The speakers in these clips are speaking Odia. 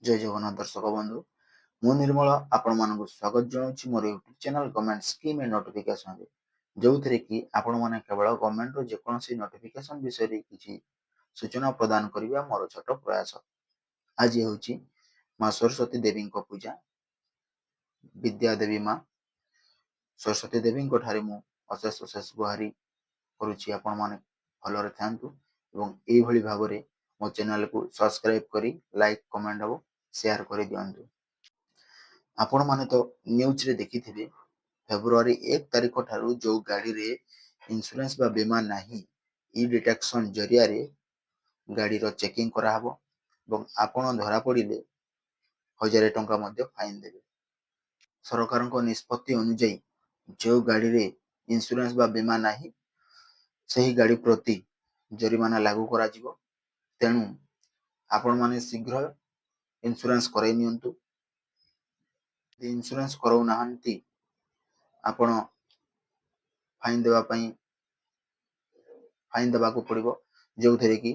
ଜୟ ଜଗନ୍ନାଥ ଦର୍ଶକ ବନ୍ଧୁ। ମୁଁ ନିର୍ମଳ ଆପଣମାନଙ୍କୁ ସ୍ୱାଗତ ଜଣାଉଛି ମୋର YouTube channel government scheme and ନୋଟିଫିକେସନରେ, ଯେଉଁଥିରେ କି ଆପଣମାନେ କେବଳ ଗଭର୍ଣ୍ଣମେଣ୍ଟର ଯେକୌଣସି ନୋଟିଫିକେସନ ବିଷୟରେ କିଛି ସୂଚନା ପ୍ରଦାନ କରିବା ମୋର ଛୋଟ ପ୍ରୟାସ। ଆଜି ହେଉଛି ମା ସରସ୍ୱତୀ ଦେବୀଙ୍କ ପୂଜା। ବିଦ୍ୟା ଦେବୀ ମା ସରସ୍ୱତୀ ଦେବୀଙ୍କ ଠାରେ ମୁଁ ଅଶେଷ ଗୁହାରି କରୁଛି ଆପଣମାନେ ଭଲରେ ଥାଆନ୍ତୁ ଏବଂ ଏଇଭଳି ଭାବରେ ମୋ ଚ୍ୟାନେଲକୁ ସବସ୍କ୍ରାଇବ କରି ଲାଇକ୍ କମେଣ୍ଟ ଏବଂ ସେୟାର କରିଦିଅନ୍ତୁ। ଆପଣମାନେ ତ ନ୍ୟୁଜରେ ଦେଖିଥିବେ, ଫେବୃଆରୀ 1 ତାରିଖ ଠାରୁ ଯେଉଁ ଗାଡ଼ିରେ ଇନ୍ସୁରାନ୍ସ ବା ବୀମା ନାହିଁ, ଇ ଡିଟେକ୍ସନ ଜରିଆରେ ଗାଡ଼ିର ଚେକିଂ କରାହେବ ଏବଂ ଆପଣ ଧରା ପଡ଼ିଲେ 1000 ଟଙ୍କା ମଧ୍ୟ ଫାଇନ୍ ଦେବେ। ସରକାରଙ୍କ ନିଷ୍ପତ୍ତି ଅନୁଯାୟୀ ଯେଉଁ ଗାଡ଼ିରେ ଇନ୍ସୁରାନ୍ସ ବା ବୀମା ନାହିଁ, ସେହି ଗାଡ଼ି ପ୍ରତି ଜରିମାନା ଲାଗୁ କରାଯିବ। ତେଣୁ ଆପଣମାନେ ଶୀଘ୍ର ଇନ୍ସୁରାନ୍ସ କରାଇ ନିଅନ୍ତୁ। ଯଦି ଇନ୍ସୁରାନ୍ସ କରାଉନାହାନ୍ତି, ଆପଣ ଫାଇନ୍ ଦେବାକୁ ପଡ଼ିବ, ଯେଉଁଥିରେ କି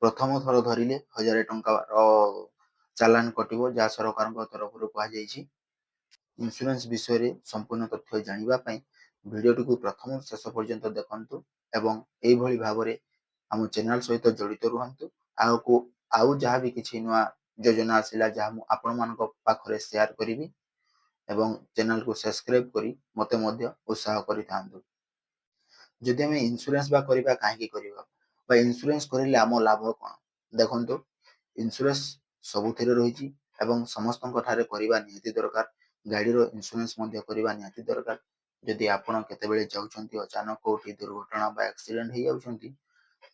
ପ୍ରଥମ ଥର ଧରିଲେ 1000 ଟଙ୍କାର ଚାଲାନ କଟିବ, ଯାହା ସରକାରଙ୍କ ତରଫରୁ କୁହାଯାଇଛି। ଇନ୍ସୁରାନ୍ସ ବିଷୟରେ ସମ୍ପୂର୍ଣ୍ଣ ତଥ୍ୟ ଜାଣିବା ପାଇଁ ଭିଡ଼ିଓଟିକୁ ପ୍ରଥମରୁ ଶେଷ ପର୍ଯ୍ୟନ୍ତ ଦେଖନ୍ତୁ ଏବଂ ଏଇଭଳି ଭାବରେ ଆମ ଚ୍ୟାନେଲ ସହିତ ଜଡ଼ିତ ରୁହନ୍ତୁ। ଆଉ ଯାହା ବି କିଛି ନୂଆ ଯୋଜନା ଆସିଲା, ଯାହା ମୁଁ ଆପଣମାନଙ୍କ ପାଖରେ ସେୟାର କରିବି ଏବଂ ଚ୍ୟାନେଲକୁ ସବସ୍କ୍ରାଇବ କରି ମୋତେ ମଧ୍ୟ ଉତ୍ସାହ କରିଥାନ୍ତୁ। ଯଦି ଆମେ ଇନ୍ସୁରାନ୍ସ ବା କରିବା, କାହିଁକି କରିବା ବା ଇନ୍ସୁରାନ୍ସ କରିଲେ ଆମ ଲାଭ କ'ଣ? ଦେଖନ୍ତୁ, ଇନ୍ସୁରାନ୍ସ ସବୁଥିରେ ରହିଛି ଏବଂ ସମସ୍ତଙ୍କ ଠାରେ କରିବା ନିହାତି ଦରକାର। ଗାଡ଼ିର ଇନ୍ସୁରାନ୍ସ ମଧ୍ୟ କରିବା ନିହାତି ଦରକାର। ଯଦି ଆପଣ କେତେବେଳେ ଯାଉଛନ୍ତି, ଅଚାନକ କେଉଁଠି ଦୁର୍ଘଟଣା ବା ଆକ୍ସିଡେଣ୍ଟ ହେଇଯାଉଛନ୍ତି,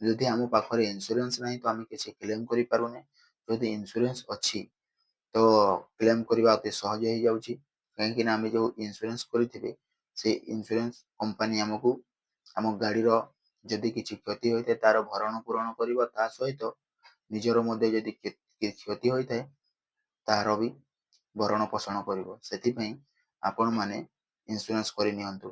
ଯଦି ଆମ ପାଖରେ ଇନ୍ସୁରାନ୍ସ ନାହିଁ ତ ଆମେ କିଛି କ୍ଲେମ୍ କରିପାରୁନେ। ଯଦି ଇନ୍ସୁରାନ୍ସ ଅଛି ତ କ୍ଲେମ୍ କରିବା ଅତି ସହଜ ହେଇଯାଉଛି, କାହିଁକିନା ଆମେ ଯେଉଁ ଇନ୍ସୁରାନ୍ସ କରିଥିବେ ସେ ଇନ୍ସୁରାନ୍ସ କମ୍ପାନୀ ଆମକୁ ଆମ ଗାଡ଼ିର ଯଦି କିଛି କ୍ଷତି ହୋଇଥାଏ ତାର ଭରଣ ପୂରଣ କରିବ, ତା ସହିତ ନିଜର ମଧ୍ୟ ଯଦି କ୍ଷତି ହୋଇଥାଏ ତାହାର ବି ଭରଣ ପୋଷଣ କରିବ। ସେଥିପାଇଁ ଆପଣମାନେ ଇନ୍ସୁରାନ୍ସ କରି ନିଅନ୍ତୁ।